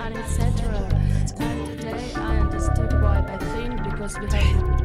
and etc. And today I understood why. I think because we have.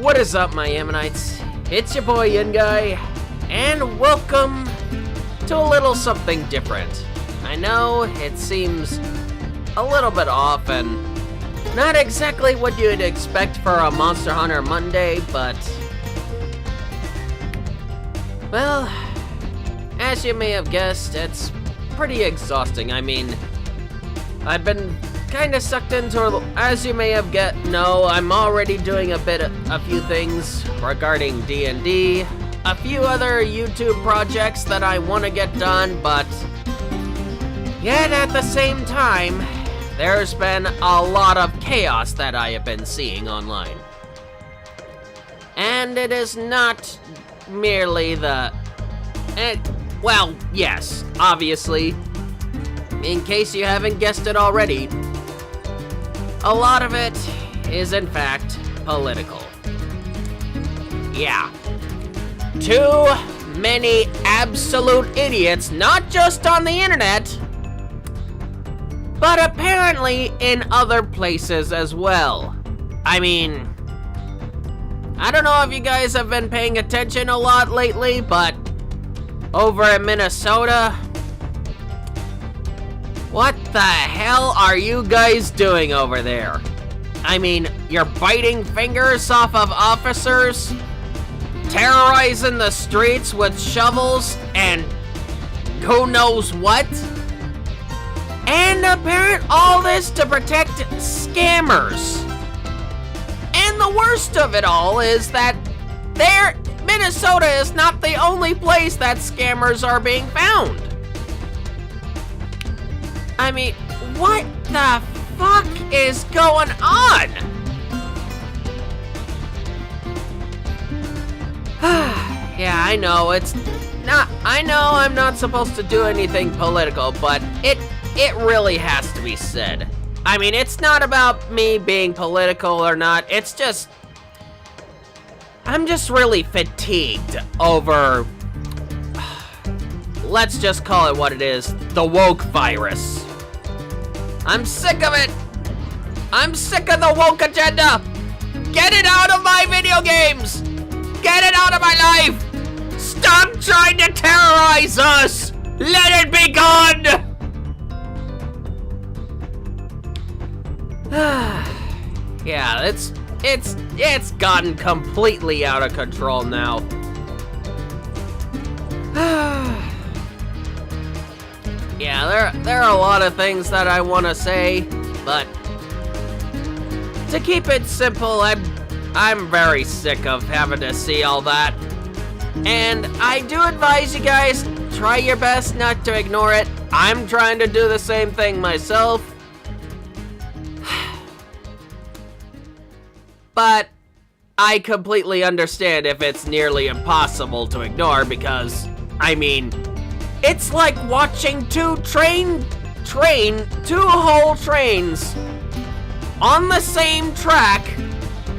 What is up, my Ammonites? It's your boy Yin Guy, and welcome to a little something different. I know it seems a little bit off and not exactly what you'd expect for a Monster Hunter Monday, but well, as you may have guessed, it's pretty exhausting. I mean, I've been kind of sucked into, as you may have I'm already doing a few things regarding D&D, a few other YouTube projects that I want to get done, but yet at the same time, there's been a lot of chaos that I have been seeing online. And it is not merely well, yes, obviously, in case you haven't guessed it already, a lot of it is in fact political. Yeah. Too many absolute idiots, not just on the internet, but apparently in other places as well. I mean, I don't know if you guys have been paying attention a lot lately, but over in Minnesota, what the hell are you guys doing over there? I mean, you're biting fingers off of officers, terrorizing the streets with shovels and who knows what? And apparently all this to protect scammers. And the worst of it all is that Minnesota is not the only place that scammers are being found. I mean, what the fuck is going on? Yeah, I know I'm not supposed to do anything political, but it really has to be said. I mean, it's not about me being political or not, it's just I'm just really fatigued over, let's just call it what it is, the woke virus. I'm sick of it. I'm sick of the woke agenda. Get it out of my video games. Get it out of my life. Stop trying to terrorize us. Let it be gone. Yeah, it's gotten completely out of control now. Yeah, there are a lot of things that I want to say, but to keep it simple, I'm very sick of having to see all that. And I do advise you guys, try your best not to ignore it. I'm trying to do the same thing myself. But I completely understand if it's nearly impossible to ignore because, I mean, it's like watching two whole trains on the same track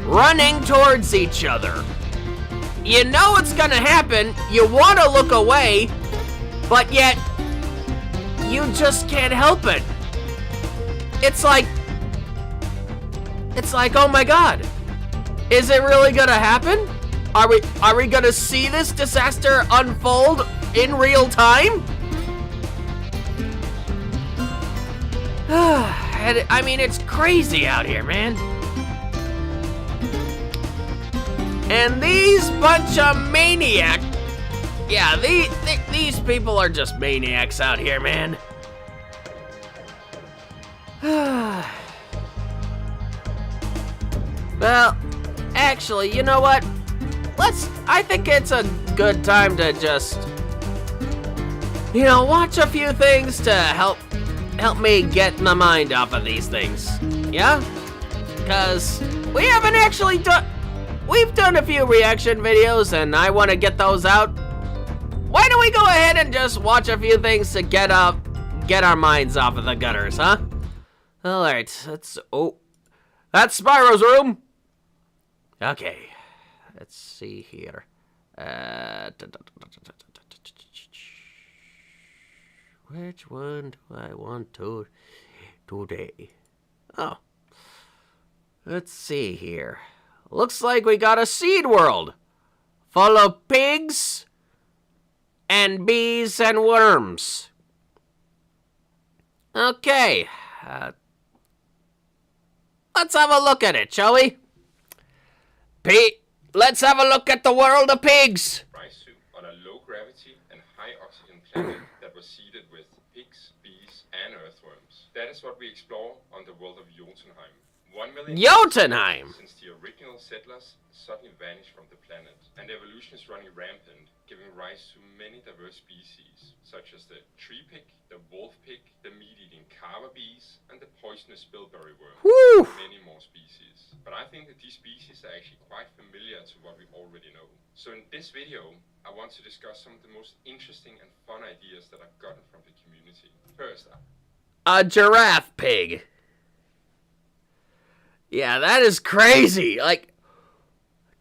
running towards each other. You know it's gonna happen, you wanna look away, but yet you just can't help it. It's like, oh my god, is it really gonna happen? Are we gonna see this disaster unfold in real time? And I mean, it's crazy out here, man. And these bunch of maniacs, yeah, these people are just maniacs out here, man. Well, actually, you know what? I think it's a good time to just, watch a few things to help me get my mind off of these things. Yeah? Because we've done a few reaction videos and I want to get those out. Why don't we go ahead and just watch a few things to get our minds off of the gutters, huh? Alright, that's Spyro's room. Okay, let's see here. Which one do I want today? Oh, let's see here. looks like we got a seed world full of pigs and bees and worms. Okay, let's have a look at it, shall we? Let's have a look at the world of pigs. Rice soup on a low gravity and high oxygen planet that was seeded with pigs, bees, and earthworms. That is what we explore on the world of Jotunheim. 1 million Jotunheim. since the original settlers suddenly vanished from the planet, and evolution is running rampant, giving rise to many diverse species, such as the tree pig, the wolf pig, the meat-eating carver bees, and the poisonous bilberry worm. Whew. Many more species. But I think that these species are actually quite familiar to what we already know. So in this video, I want to discuss some of the most interesting and fun ideas that I've gotten from the community. First, a giraffe pig. Yeah, that is crazy. Like,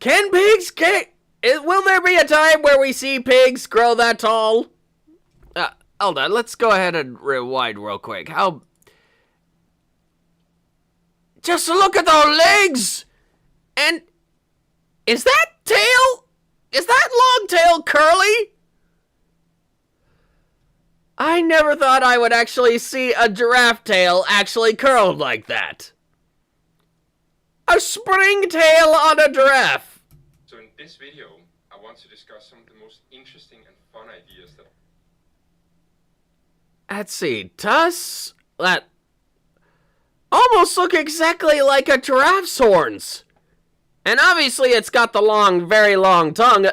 will there be a time where we see pigs grow that tall? Hold on, let's go ahead and rewind real quick. Just look at those legs! And is that long tail curly? I never thought I would actually see a giraffe tail actually curled like that. A spring tail on a giraffe. So in this video, I want to discuss some of the most interesting and fun ideas that... Let's see, does that almost look exactly like a giraffe's horns? And obviously it's got the long, very long tongue.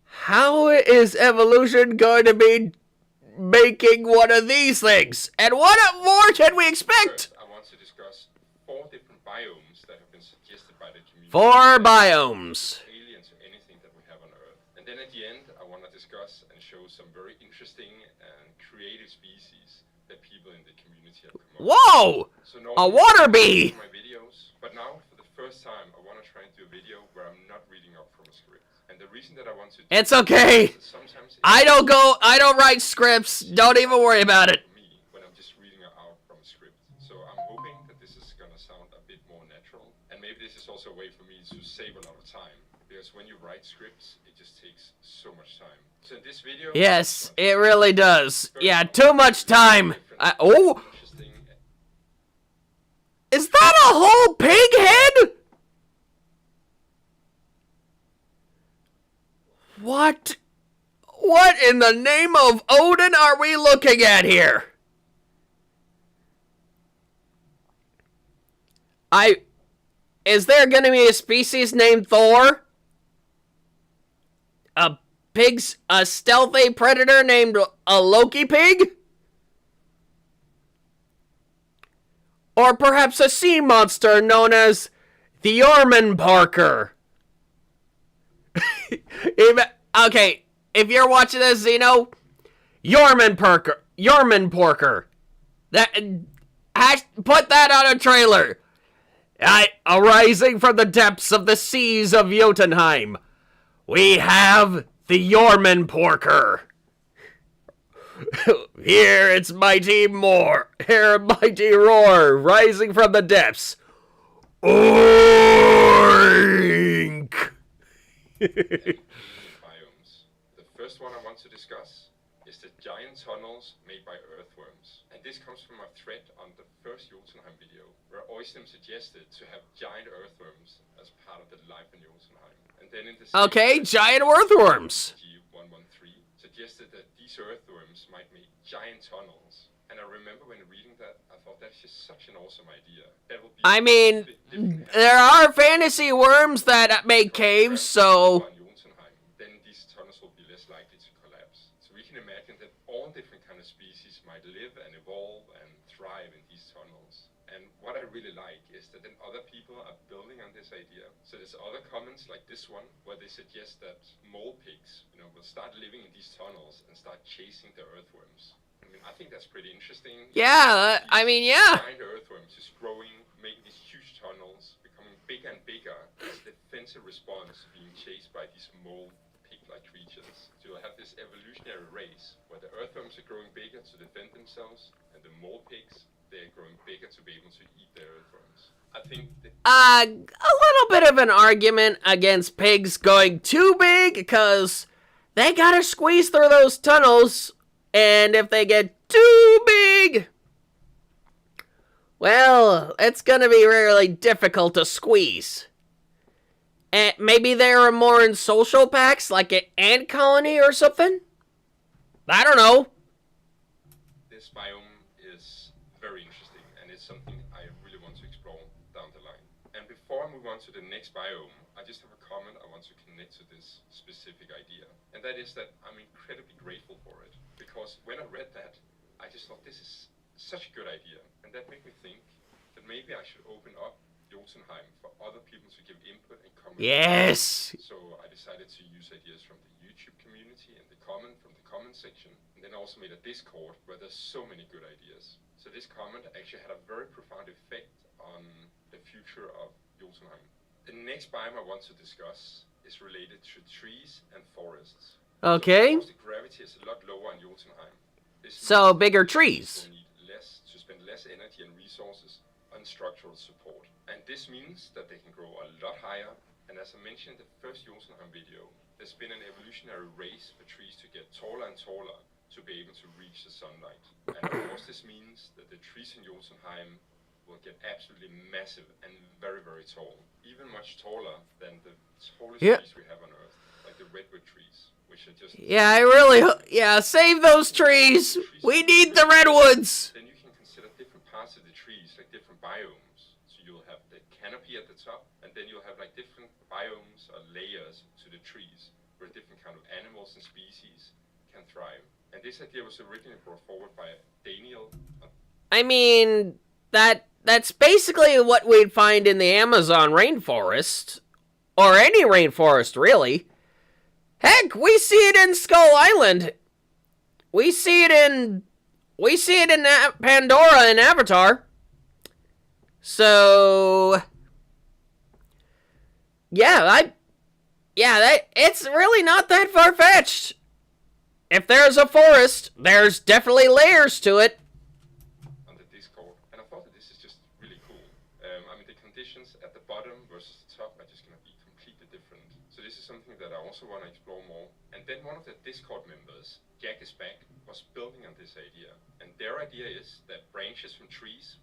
How is evolution going to be making one of these things? And what more can we expect? First, I want to discuss 4 different biomes that have been suggested by the community. 4 biomes. Alien to anything that we have on Earth. And then at the end, I want to discuss and show some very interesting and creative species that people in the community have come up with. Whoa! So A water bee! my videos, but now for the first time, I want to try and do a video where I'm not reading up from a script. And the reason that I want to do It's okay. is that sometimes I don't write scripts. Don't even worry about it. for me when I'm just reading out from a script. So I'm hoping that this is gonna sound a bit more natural, and maybe this is also a way for me to save a lot of time, because when you write scripts, it just takes so much time. So in this video, Yes, it really does. Yeah, too much time. Oh, interesting. is that a whole pig head? What in the name of Odin are we looking at here? Is there gonna be a species named Thor? A stealthy predator named a Loki pig? Or perhaps a sea monster known as the Orman Parker? Okay, if you're watching this, Zeno, Yorman Porker. Put that on a trailer. Arising from the depths of the seas of Jotunheim, we have the Yorman Porker. Hear its mighty roar, rising from the depths. Oink! Biomes. The first one I want to discuss is the giant tunnels made by earthworms. And this comes from a thread on the first Jotunheim video, where Oystem suggested to have giant earthworms as part of the life in Jotunheim. And then in the Okay, giant earthworms. G113 suggested that these earthworms might make giant tunnels. And I remember when reading that, I thought that's just such an awesome idea. That would be I mean, there are fantasy worms that make caves, so... Then these tunnels will be less likely to collapse. So we can imagine that all different kind of species might live and evolve and thrive in these tunnels. And what I really like is that then other people are building on this idea. So there's other comments like this one, where they suggest that mole pigs, will start living in these tunnels and start chasing the earthworms. I mean, I think that's pretty interesting. Yeah, I mean, yeah. Giant earthworms just growing, making these huge tunnels, becoming bigger and bigger as a defensive response to being chased by these mole pig-like creatures. So you'll have this evolutionary race where the earthworms are growing bigger to defend themselves, and the mole pigs, they're growing bigger to be able to eat their earthworms. I think a little bit of an argument against pigs going too big, because they gotta squeeze through those tunnels, and if they get too big, well, it's gonna be really difficult to squeeze. And maybe they are more in social packs, like an ant colony or something? I don't know. this biome is very interesting, and it's something I really want to explore down the line. And before I move on to the next biome, I just have a comment I want to connect to this specific idea. And that is that I'm incredibly grateful for it. Because when I read that, I just thought this is such a good idea. And that made me think that maybe I should open up Jotunheim for other people to give input and comment. Yes! So I decided to use ideas from the YouTube community and from the comment section. And then I also made a Discord where there's so many good ideas. So this comment actually had a very profound effect on the future of Jotunheim. The next biome I want to discuss is related to trees and forests. Okay. So of course, the gravity is a lot lower in Jotunheim. So, bigger trees. Will need less to spend less energy and resources on structural support. And this means that they can grow a lot higher. And as I mentioned in the first Jotunheim video, there's been an evolutionary race for trees to get taller and taller to be able to reach the sunlight. And of course this means that the trees in Jotunheim will get absolutely massive and very, very tall. Even much taller than the tallest trees we have on Earth, like the redwood trees, which are just... Yeah, save those trees! We need the redwoods! Then you can consider different parts of the trees, like different biomes. You'll have the canopy at the top, and then you'll have like different biomes or layers to the trees where different kind of animals and species can thrive. And this idea was originally brought forward by Daniel. I mean, that's basically what we'd find in the Amazon rainforest, or any rainforest really. Heck, we see it in Skull Island. We see it in Pandora and Avatar. So, it's really not that far-fetched. If there's a forest, there's definitely layers to it. On the Discord, and I thought that this is just really cool. I mean, the conditions at the bottom versus the top are just going to be completely different. So this is something that I also want to explore more. And then one of the Discord members, Jack is back, was building on this idea. And their idea is that branches from trees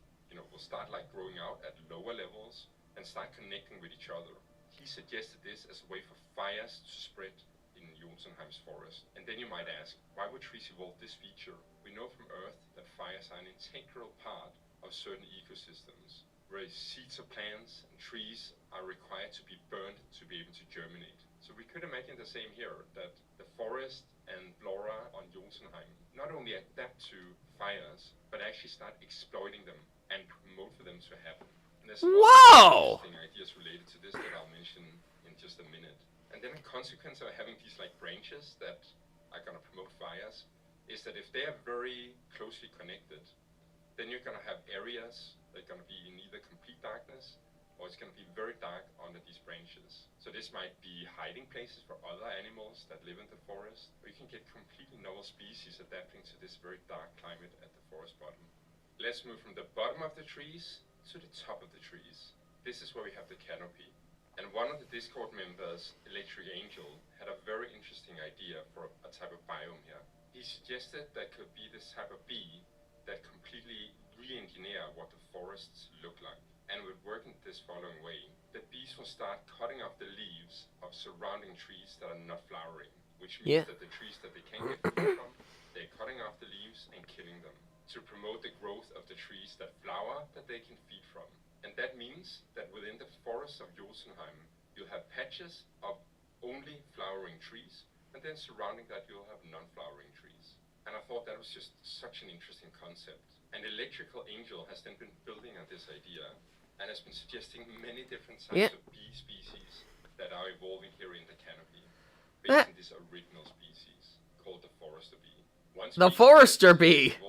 will start like growing out at lower levels and start connecting with each other. He suggested this as a way for fires to spread in Jotunheim's forest. And then you might ask, why would trees evolve this feature? We know from Earth that fires are an integral part of certain ecosystems, where seeds of plants and trees are required to be burned to be able to germinate. So we could imagine the same here, that the forest and flora on Jotunheim not only adapt to fires, but actually start exploiting them and promote for them to happen. And there's interesting ideas related to this that I'll mention in just a minute. And then a consequence of having these like branches that are going to promote fires is that if they are very closely connected, then you're going to have areas that are going to be in either complete darkness or it's going to be very dark under these branches. So this might be hiding places for other animals that live in the forest, or you can get completely novel species adapting to this very dark climate at the forest bottom. Let's move from the bottom of the trees to the top of the trees. This is where we have the canopy. And one of the Discord members, Electric Angel, had a very interesting idea for a type of biome here. He suggested that could be this type of bee that completely re-engineer what the forests look like. And would work in this following way. The bees will start cutting off the leaves of surrounding trees that are not flowering, which means that the trees that they can't get food from, they're cutting off the leaves and killing them to promote the growth of the trees that flower that they can feed from. And that means that within the forest of Jotunheim, you'll have patches of only flowering trees, and then surrounding that you'll have non-flowering trees. And I thought that was just such an interesting concept. And Electrical Angel has then been building on this idea and has been suggesting many different types of bee species that are evolving here in the canopy, based on this original species called the forester bee. The forester bee!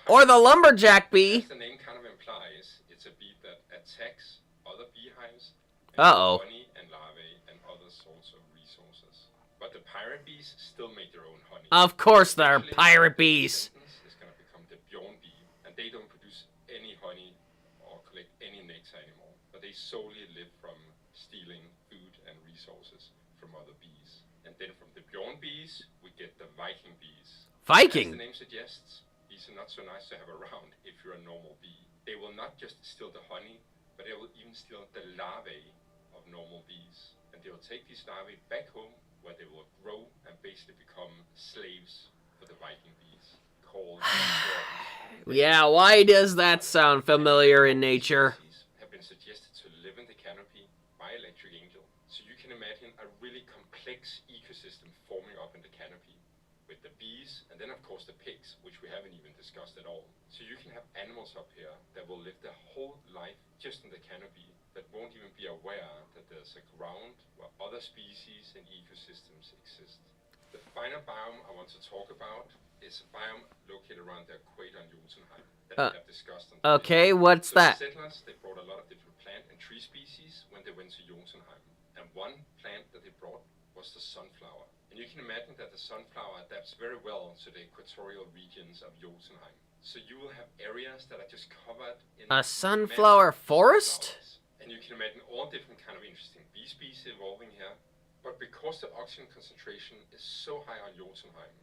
Or the lumberjack bee! As the name kind of implies, it's a bee that attacks other beehives and honey and larvae and other sorts of resources. But the pirate bees still make their own honey. Of course they're pirate bees! Is going to become the Bjorn bee, and they don't produce any honey or collect any nectar anymore, but they solely live from stealing food and resources from other bees. And then from the bjorn bees, we get the Viking bees. Viking? As the name suggests, these are not so nice to have around if you're a normal bee. They will not just steal the honey, but they will even steal the larvae of normal bees. And they will take these larvae back home, where they will grow and basically become slaves for the Viking bees, called newgrounds. Yeah, why does that sound familiar in nature? Have been suggested to live in the canopy by Electric Angel. So you can imagine a really complex ecosystem forming up in the canopy with the bees and then of course the pigs, which we haven't even discussed at all. So you can have animals up here that will live their whole life just in the canopy, that won't even be aware that there's a ground where other species and ecosystems exist. The final biome I want to talk about is a biome located around the equator in Jotunheim that we have discussed. Okay, what's that? The settlers, they brought a lot of different plant and tree species when they went to Jotunheim. And one plant that they brought was the sunflower. And you can imagine that the sunflower adapts very well to the equatorial regions of Jotunheim. So you will have areas that are just covered in a sunflower forest? And you can imagine all different kind of interesting bee species evolving here. But because the oxygen concentration is so high on Jotunheim,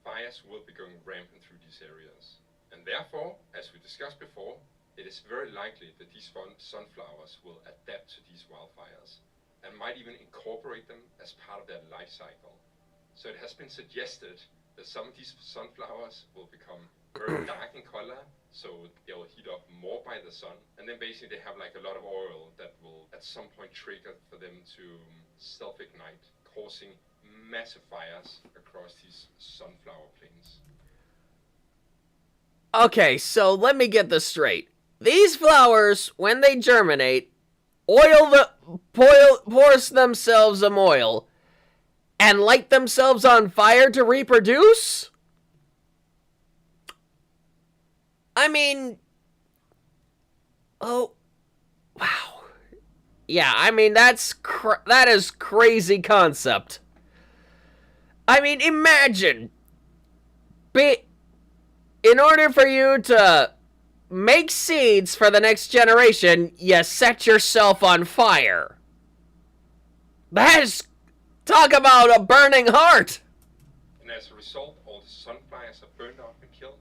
fires will be going rampant through these areas. And therefore, as we discussed before, it is very likely that these sunflowers will adapt to these wildfires and might even incorporate them as part of their life cycle. So it has been suggested that some of these sunflowers will become very dark in color, so they will heat up more by the sun, and then basically they have like a lot of oil that will at some point trigger for them to self-ignite, causing massive fires across these sunflower plains. Okay, so let me get this straight. These flowers, when they germinate, pours themselves some oil and light themselves on fire to reproduce? I mean, oh, wow. Yeah, I mean, that is crazy concept. I mean, imagine, in order for you to make seeds for the next generation, you set yourself on fire. That is, talk about a burning heart. And as a result, all the sunflowers are burned up and killed,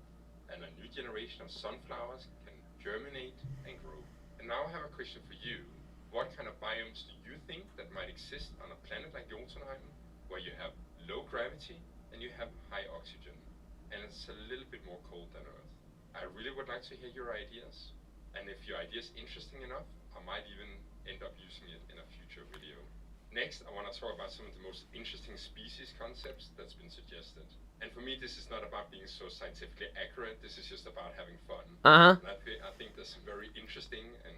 and a new generation of sunflowers can germinate and grow. And now I have a question for you. What kind of biomes do you think that might exist on a planet like Jotunheim, where you have low gravity and you have high oxygen, and it's a little bit more cold than Earth? I really would like to hear your ideas, and if your idea is interesting enough, I might even end up using it in a future video. Next, I want to talk about some of the most interesting species concepts that's been suggested. And for me, this is not about being so scientifically accurate, this is just about having fun. Uh-huh. And I think there's some very interesting and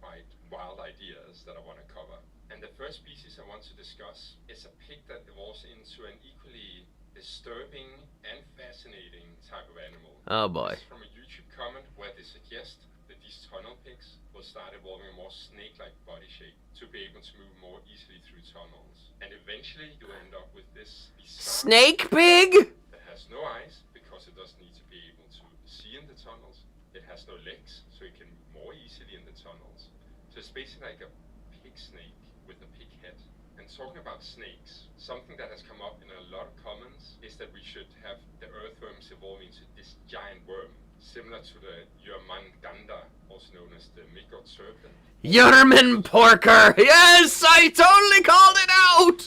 quite wild ideas that I want to cover. And the first species I want to discuss is a pig that evolves into an equally disturbing and fascinating type of animal. Oh boy. This is from a YouTube comment where they suggest that these tunnel pigs will start evolving a more snake-like body shape to be able to move more easily through tunnels. And eventually you'll end up with this bizarre snake pig that has no eyes because it doesn't need to be able to see in the tunnels. It has no legs, so it can move more easily in the tunnels. So it's basically like a pig snake with a pig head. And talking about snakes, something that has come up in a lot of comments is that we should have the earthworms evolve into this giant worm, similar to the Jörmungandr, also known as the Midgard serpent. Yerman porker! Yes, I totally called it out!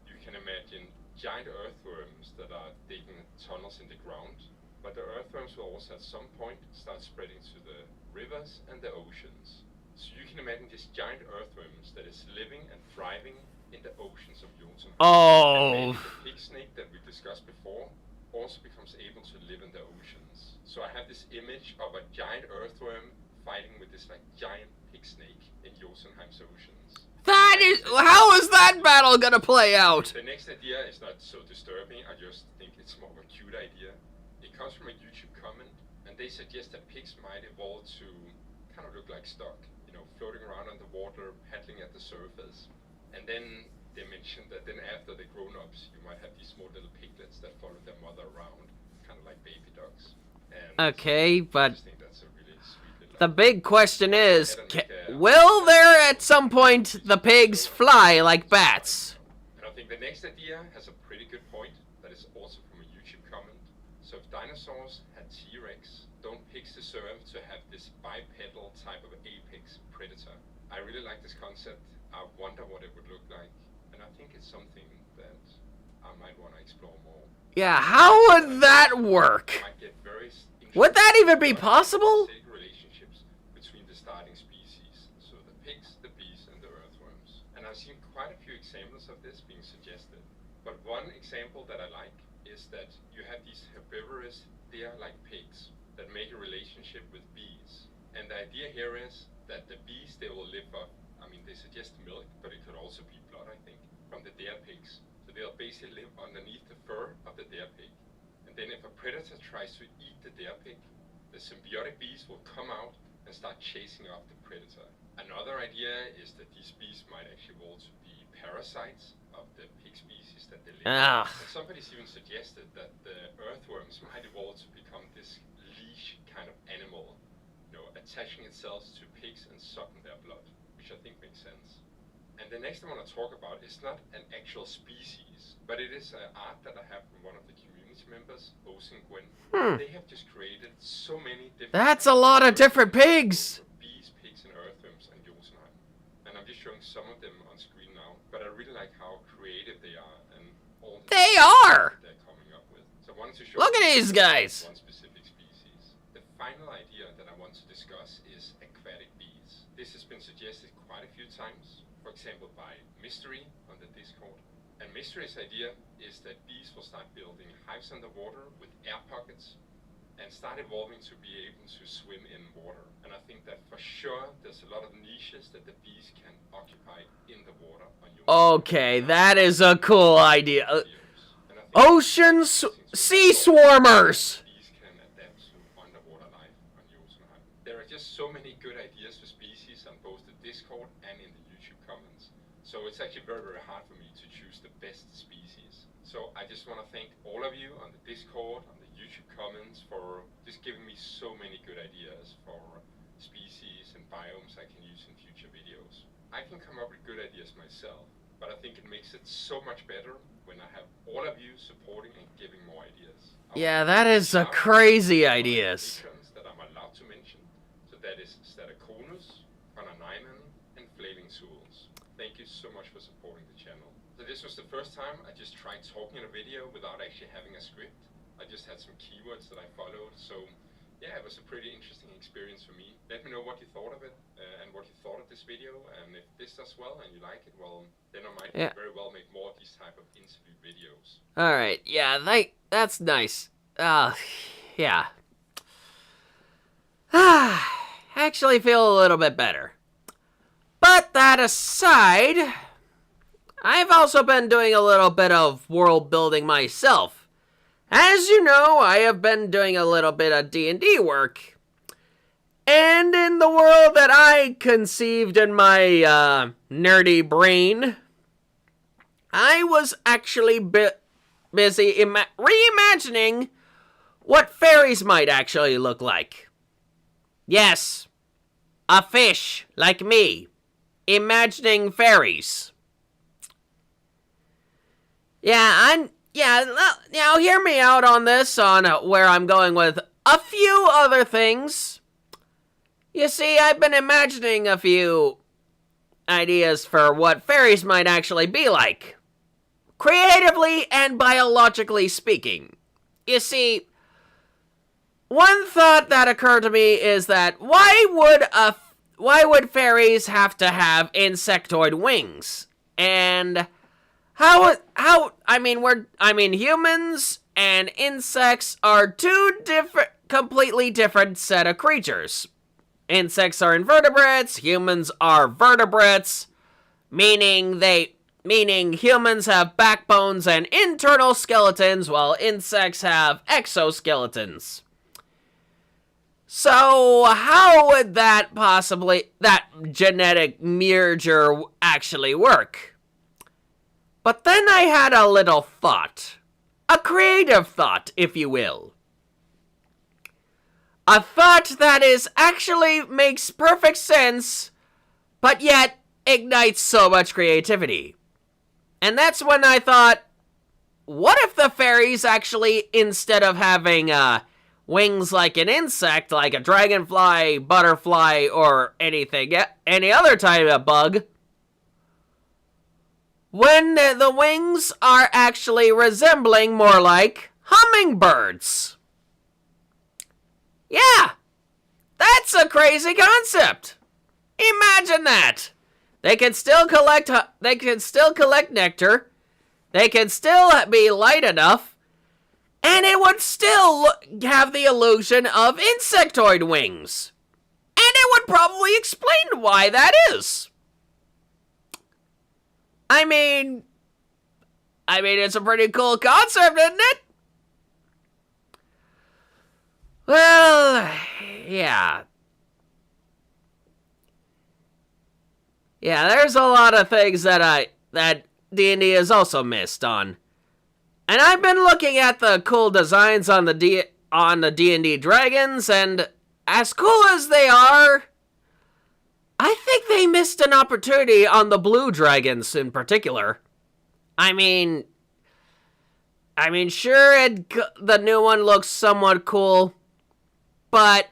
You can imagine giant earthworms that are digging tunnels in the ground, but the earthworms will also at some point start spreading to the rivers and the oceans. So you can imagine this giant earthworms that is living and thriving in the oceans of Jotunheim. Oh. And the pig snake that we discussed before also becomes able to live in the oceans. So I have this image of a giant earthworm fighting with this like giant pig snake in Jotunheim's oceans. That is, how is that battle gonna play out? The next idea is not so disturbing, I just think it's more of a cute idea. It comes from a YouTube comment, and they suggest that pigs might evolve to kind of look like stock, you know, floating around on the water, paddling at the surface. And then they mentioned that then after they're grown-ups, you might have these small little piglets that follow their mother around, kind of like baby ducks. And okay, I but just think that's a really the big question is, And will there at some point the pigs fly like bats? I think the next idea has a pretty good point that is also from a YouTube comment. So if dinosaurs had T-Rex, don't pigs deserve to have this bipedal type of apex predator? I really like this concept. I wonder what it would look like. And I think it's something that I might want to explore more. Yeah, how would that work? Might get very Would that even be possible? relationships between the starting species, so the pigs, the bees, and the earthworms. And I've seen quite a few examples of this being suggested. But one example that I like is that you have these herbivorous deer-like pigs that make a relationship with bees. And the idea here is that the bees, they will live off, I mean, they suggest milk, but it could also be blood, I think, from the deer pigs. So they'll basically live underneath the fur of the deer pig. And then if a predator tries to eat the deer pig, the symbiotic bees will come out and start chasing off the predator. Another idea is that these bees might actually also be parasites of the pig species that they live in. And somebody's even suggested that the earthworms might evolve to become this leash kind of animal, attaching itself to pigs and sucking their blood, which I think makes sense. And the next I want to talk about is not an actual species, but it is an art that I have from one of the community members, Ocean Gwen. They have just created so many different... That's a lot of different pigs! Bees, pigs, and earthworms and Jotunheim. And I'm just showing some of them on screen now, but I really like how creative they are and all the They are! they're coming up with. So I wanted to show Look at these guys! one specific species. The final idea that I want to discuss is aquatic bees. This has been suggested quite a few times. For example, by Mystery on the Discord. And Mystery's idea is that bees will start building hives underwater with air pockets and start evolving to be able to swim in water. And I think that for sure there's a lot of niches that the bees can occupy in the water on your Okay, that is a cool idea. videos. And I think Ocean sea swarmers! bees can adapt to underwater life on Jotunheim. There are just so many good ideas for species on both the Discord and in the YouTube comments. So it's actually very, very hard for me to choose the best species. So I just want to thank all of you on the Discord, on the YouTube comments for just giving me so many good ideas for species and biomes I can use in future videos. I can come up with good ideas myself, but I think it makes it so much better when I have all of you supporting and giving more ideas. Yeah, that is a crazy ideas. That I'm allowed to mention. So that is Stataconus, Pananainen, and Flaving Tools. Thank you so much for supporting the channel. So this was the first time I just tried talking in a video without actually having a script. I just had some keywords that I followed. So yeah, it was a pretty interesting experience for me. Let me know what you thought of it and what you thought of this video. And if this does well and you like it, well, then I might very well make more of these type of interview videos. Alright, yeah, that's nice. Yeah. Actually feel a little bit better. But that aside, I've also been doing a little bit of world building myself. As you know, I have been doing a little bit of D&D work. And in the world that I conceived in my nerdy brain, I was actually busy reimagining what fairies might actually look like. Yes, a fish like me, imagining fairies. Now hear me out on this, on where I'm going with a few other things. You see, I've been imagining a few ideas for what fairies might actually be like, creatively and biologically speaking. You see, one thought that occurred to me is that why would fairies have to have insectoid wings? And humans and insects are two completely different set of creatures. Insects are invertebrates, humans are vertebrates, meaning humans have backbones and internal skeletons, while insects have exoskeletons. So, how would that genetic merger actually work? But then I had a little thought. A creative thought, if you will. A thought that is actually makes perfect sense, but yet ignites so much creativity. And that's when I thought, what if the fairies actually, instead of having wings like an insect, like a dragonfly, butterfly, or any other type of bug, when the wings are actually resembling more like hummingbirds? Yeah, that's a crazy concept. Imagine that. They can still collect nectar. They can still be light enough, and it would still have the illusion of insectoid wings. And it would probably explain why that is. I mean, it's a pretty cool concept, isn't it? Well, yeah. Yeah, there's a lot of things that D&D has also missed on. And I've been looking at the cool designs on the D&D dragons, and as cool as they are, I think they missed an opportunity on the blue dragons in particular. I mean, sure, the new one looks somewhat cool, but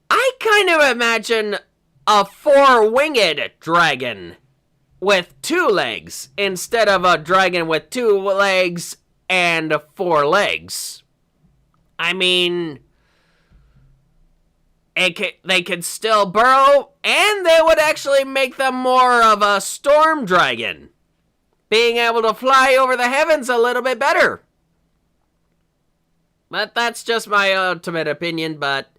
I kind of imagine a four-winged dragon with 2 legs instead of a dragon with 2 legs and 4 legs. I mean, they could still burrow, and they would actually make them more of a storm dragon, being able to fly over the heavens a little bit better. But that's just my ultimate opinion, but...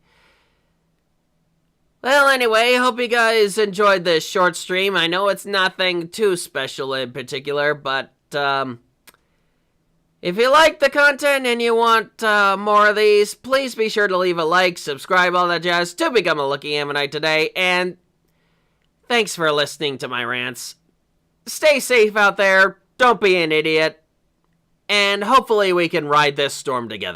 Well, anyway, hope you guys enjoyed this short stream. I know it's nothing too special in particular, but if you like the content and you want more of these, please be sure to leave a like, subscribe, all that jazz to become a Lucky Ammonite today, and thanks for listening to my rants. Stay safe out there, don't be an idiot, and hopefully we can ride this storm together.